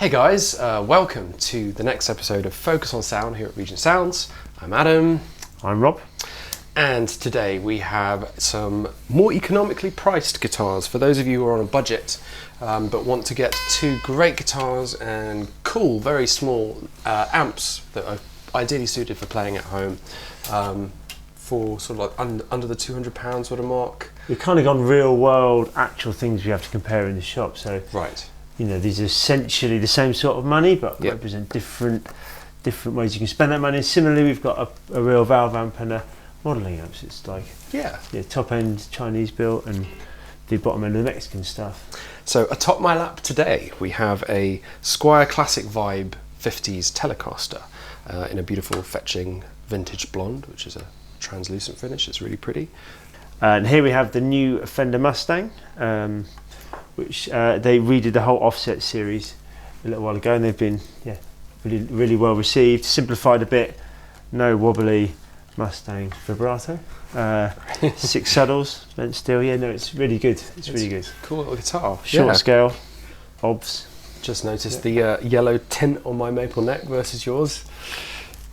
Hey guys, welcome to the next episode of Focus on Sound here at Regent Sounds. I'm Adam. I'm Rob. And today we have some more economically priced guitars for those of you who are on a budget but want to get two great guitars and cool, very small amps that are ideally suited for playing at home for sort of like under the £200 sort of mark. We've kind of gone real world, actual things we have to compare in the shop. So, right. You know, these are essentially the same sort of money, but represent different ways you can spend that money. Similarly, we've got a real valve amp and a modelling amps. It's like top end Chinese built and the bottom end of the Mexican stuff. So atop my lap today, we have a Squier Classic Vibe 50s Telecaster in a beautiful fetching vintage blonde, which is a translucent finish. It's really pretty. And here we have the new Fender Mustang, which they redid the whole offset series a little while ago, and they've been really well received. Simplified a bit, no wobbly Mustang vibrato, 6 saddles, bent steel. Yeah, no, it's really good. It's really good. Cool little guitar. Short scale, obs. Just noticed the yellow tint on my maple neck versus yours.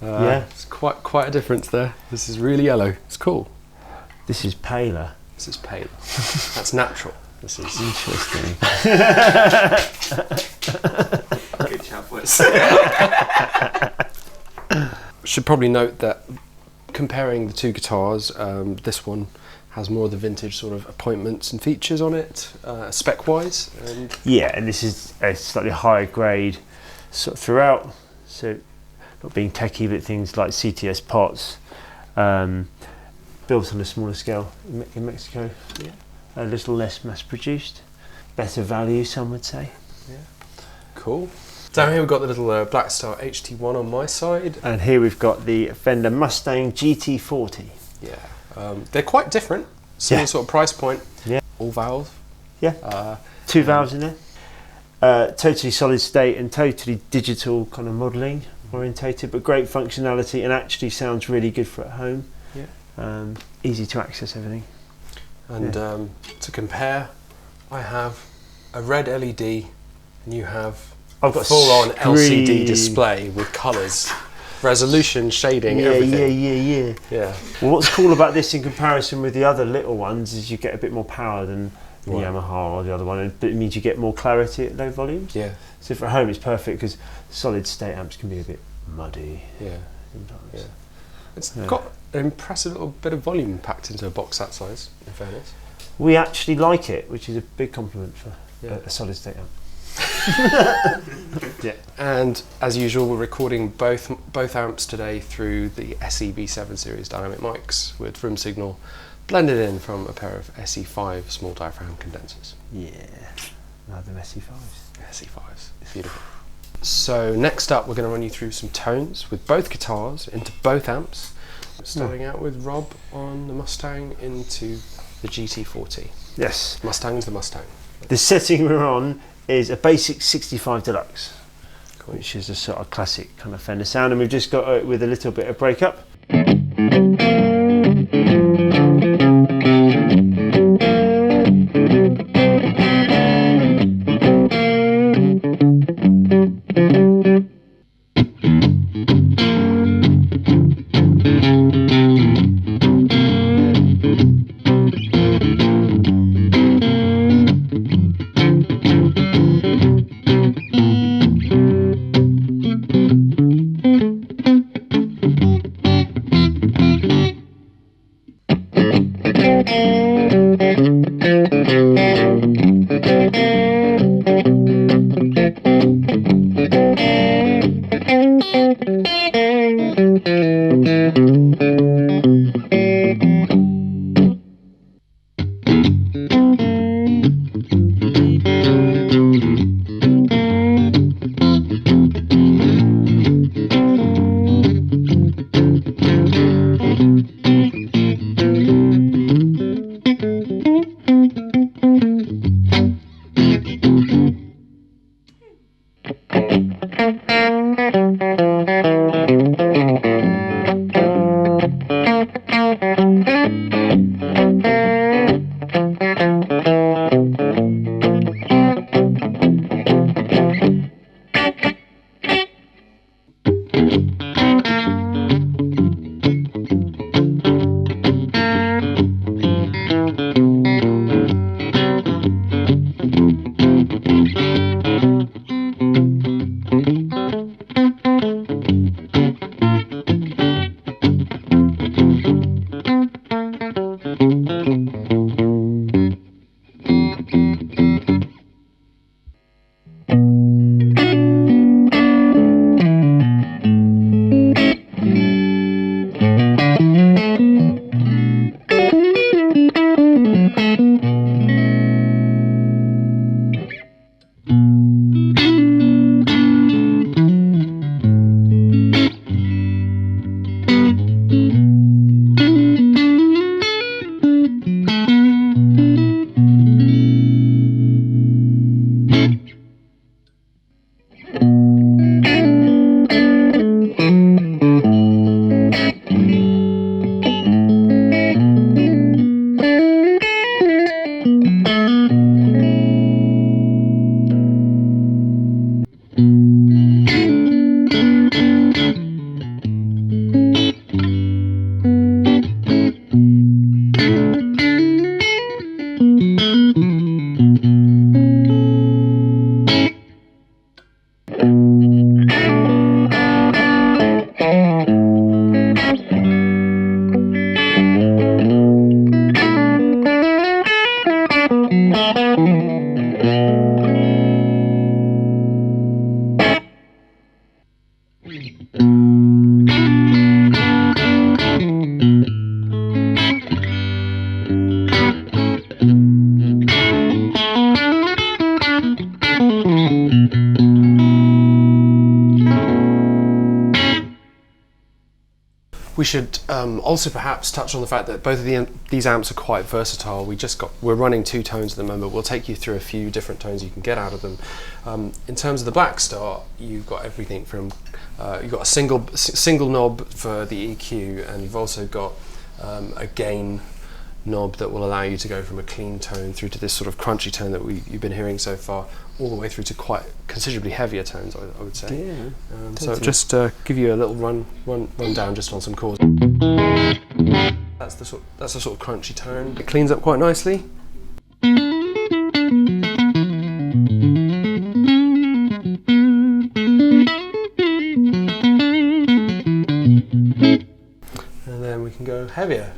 It's quite a difference there. This is really yellow. It's cool. This is paler. This is paler. That's natural. This is interesting. Good chat, boys. Should probably note that comparing the two guitars, this one has more of the vintage sort of appointments and features on it, spec-wise. And this is a slightly higher grade sort of throughout. So not being techie, but things like CTS pots, built on a smaller scale in Mexico. Yeah. A little less mass produced, better value, some would say. Yeah. Cool. Down here we've got the little Blackstar HT-1 on my side. And here we've got the Fender Mustang GT40. Yeah. They're quite different. Similar sort of price point. Yeah. All valve. Yeah. 2 valves in there. Totally solid state and totally digital kind of modelling orientated, but great functionality and actually sounds really good for at home. Yeah. Easy to access everything. And to compare, I have a red LED and you have I've got full-on LCD display with colours, resolution, shading, everything. Yeah. Well, what's cool about this in comparison with the other little ones is you get a bit more power than the Yamaha or the other one, but it means you get more clarity at low volumes. Yeah. So for home it's perfect because solid state amps can be a bit muddy. Yeah. Sometimes. Yeah. It's got an impressive little bit of volume packed into a box that size, in fairness. We actually like it, which is a big compliment for a solid state amp. Yeah. And as usual, we're recording both amps today through the SE-V7 series dynamic mics with room signal blended in from a pair of SE5 small diaphragm condensers. Yeah, another SE5s. SE5s, beautiful. So next up, we're going to run you through some tones with both guitars into both amps. Starting out with Rob on the Mustang into the GT40. Yes. Mustang's the Mustang. The setting we're on is a basic 65 Deluxe, which is a sort of classic kind of Fender sound, and we've just got it with a little bit of breakup. We should also perhaps touch on the fact that both of these amps are quite versatile. We're running 2 tones at the moment. We'll take you through a few different tones you can get out of them. In terms of the Blackstar, you've got everything from you've got a single knob for the EQ, and you've also got a gain knob that will allow you to go from a clean tone through to this sort of crunchy tone that you've been hearing so far, all the way through to quite considerably heavier tones, I would say. Yeah. So just give you a little run down just on some chords. That's the sort of crunchy tone. It cleans up quite nicely. And then we can go heavier.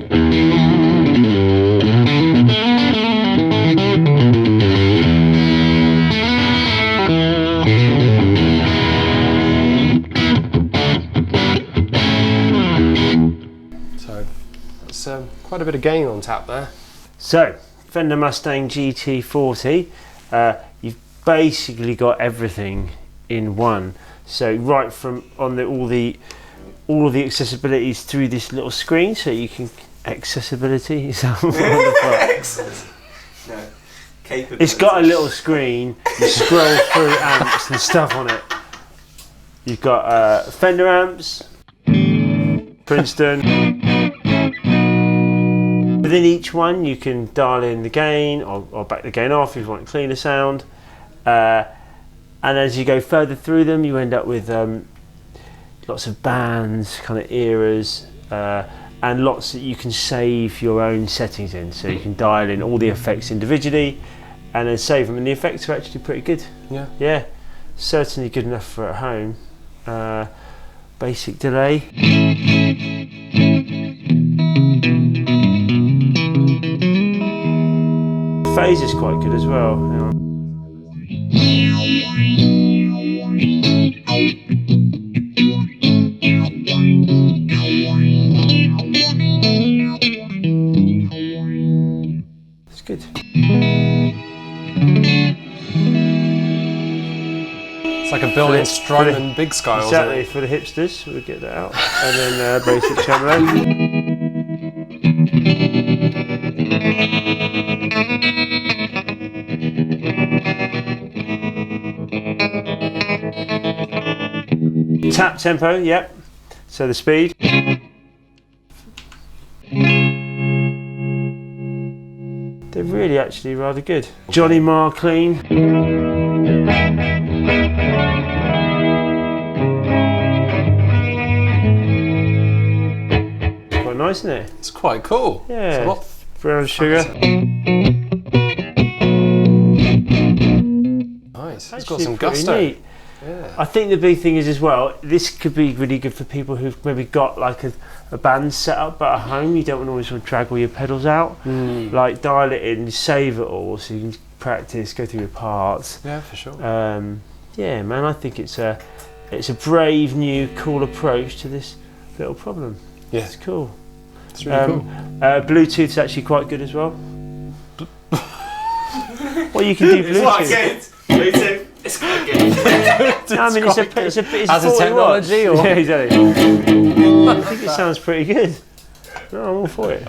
So that's quite a bit of gain on tap there. So Fender Mustang GT 40, you've basically got everything in one. So right from on all of the accessibilities through this little screen, so you can accessibility is that No, capability. It's got a little screen. You scroll through amps and stuff on it. You've got Fender amps, Princeton. Within each one, you can dial in the gain or back the gain off if you want a cleaner sound. And as you go further through them, you end up with lots of bands, kind of eras, and lots that you can save your own settings in. So you can dial in all the effects individually and then save them. And the effects are actually pretty good. Yeah. Yeah, certainly good enough for at home. Basic delay. Phase is quite good as well. Hang on. It's good. It's like a built-in Strymon Big Sky. Exactly, for the hipsters, we'll get that out. And then basic tremolo. Tap tempo, yep. So the speed. They're really actually rather good. Johnny Marr clean. Quite nice, isn't it? It's quite cool. Yeah. It's a lot Brown sugar. nice. It's got Actually some pretty gusto. neat. Yeah. I think the big thing is as well, this could be really good for people who've maybe got like a band set up but at home you don't always want to drag all your pedals out. Like dial it in, save it all so you can practice, go through your parts. Yeah, for sure. Yeah man, I think it's a brave new cool approach to this little problem. Yeah. It's cool. It's really cool. Bluetooth's actually quite good as well. Well, you can do Bluetooth. It's quite good. Bluetooth. It's quite good. I mean, it's a as a 40 technology, watts. or Yeah, exactly. I think it sounds pretty good. No, I'm all for it.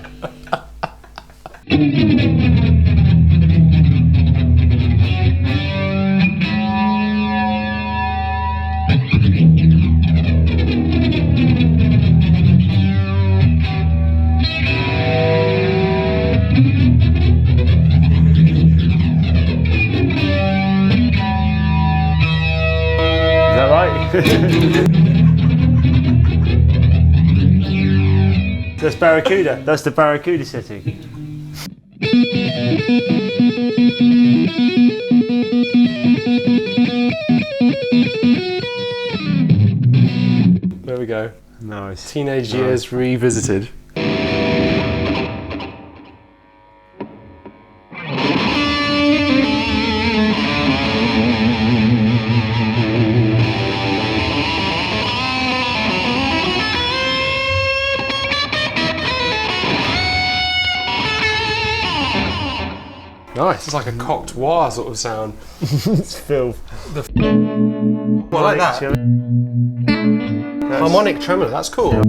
Is that right? That's Barracuda. That's the Barracuda setting. there we go. Nice. Teenage years revisited. Nice. It's like a cocked wah sort of sound. It's filth. Well, like that. Harmonic tremolo, that's cool.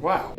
Wow.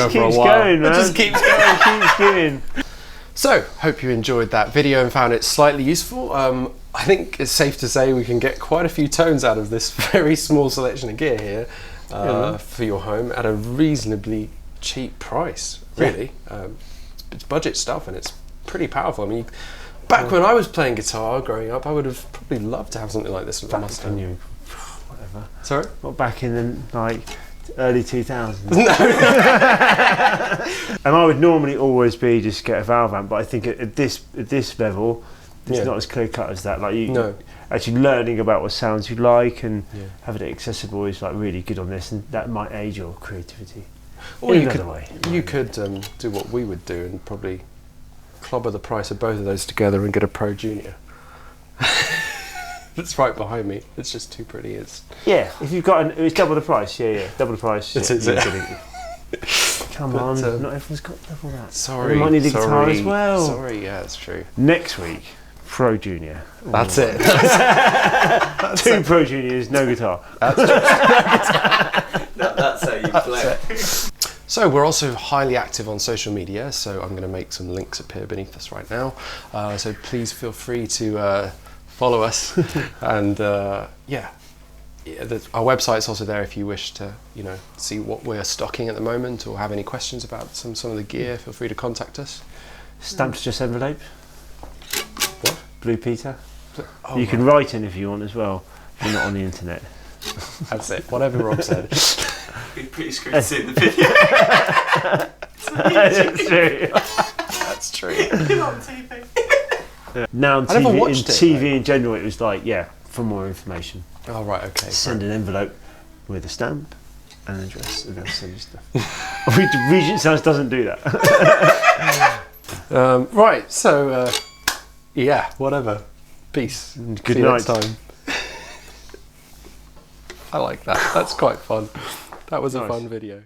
Keeps going, man. It just keeps going. It keeps going. So, hope you enjoyed that video and found it slightly useful. I think it's safe to say we can get quite a few tones out of this very small selection of gear here for your home at a reasonably cheap price, really. It's budget stuff and it's pretty powerful. I mean, back when I was playing guitar growing up, I would have probably loved to have something like this with the Mustang. Whatever. Sorry? Not back in the early 2000s. No. And I would normally always be just get a valve amp, but I think at this level, it's not as clear cut as that. Like actually learning about what sounds you like and having it accessible is like really good on this, and that might aid your creativity. Or you could do what we would do and probably clobber the price of both of those together and get a Pro Junior. That's right behind me. It's just too pretty. It's if you've got it's double the price. Double the price. Come on, not everyone's got double that. Sorry, you might need a guitar as well. Sorry, yeah, that's true. Next week, Pro Junior. That's it. Two Pro Juniors, no guitar. That's true. That's how you play. So we're also highly active on social media, so I'm going to make some links appear beneath us right now. So please feel free to follow us, and our website's also there if you wish to, see what we're stocking at the moment or have any questions about some of the gear. Feel free to contact us. Stamped just envelope. What? Blue Peter. Oh, you can write in if you want as well. If you're not on the internet. That's it. Whatever Rob said. It'd be pretty screwed to see in the video. That's true. That's true. You're on TV. Now on I never TV, watched it, TV in general, it was like, for more information, Oh right, okay. send an envelope with a stamp and an address, and they'll send you stuff. Regent Sounds doesn't do that. Right, so whatever. Peace. Good See you night. next time. I like that. That's quite fun. That was a Nice. fun video.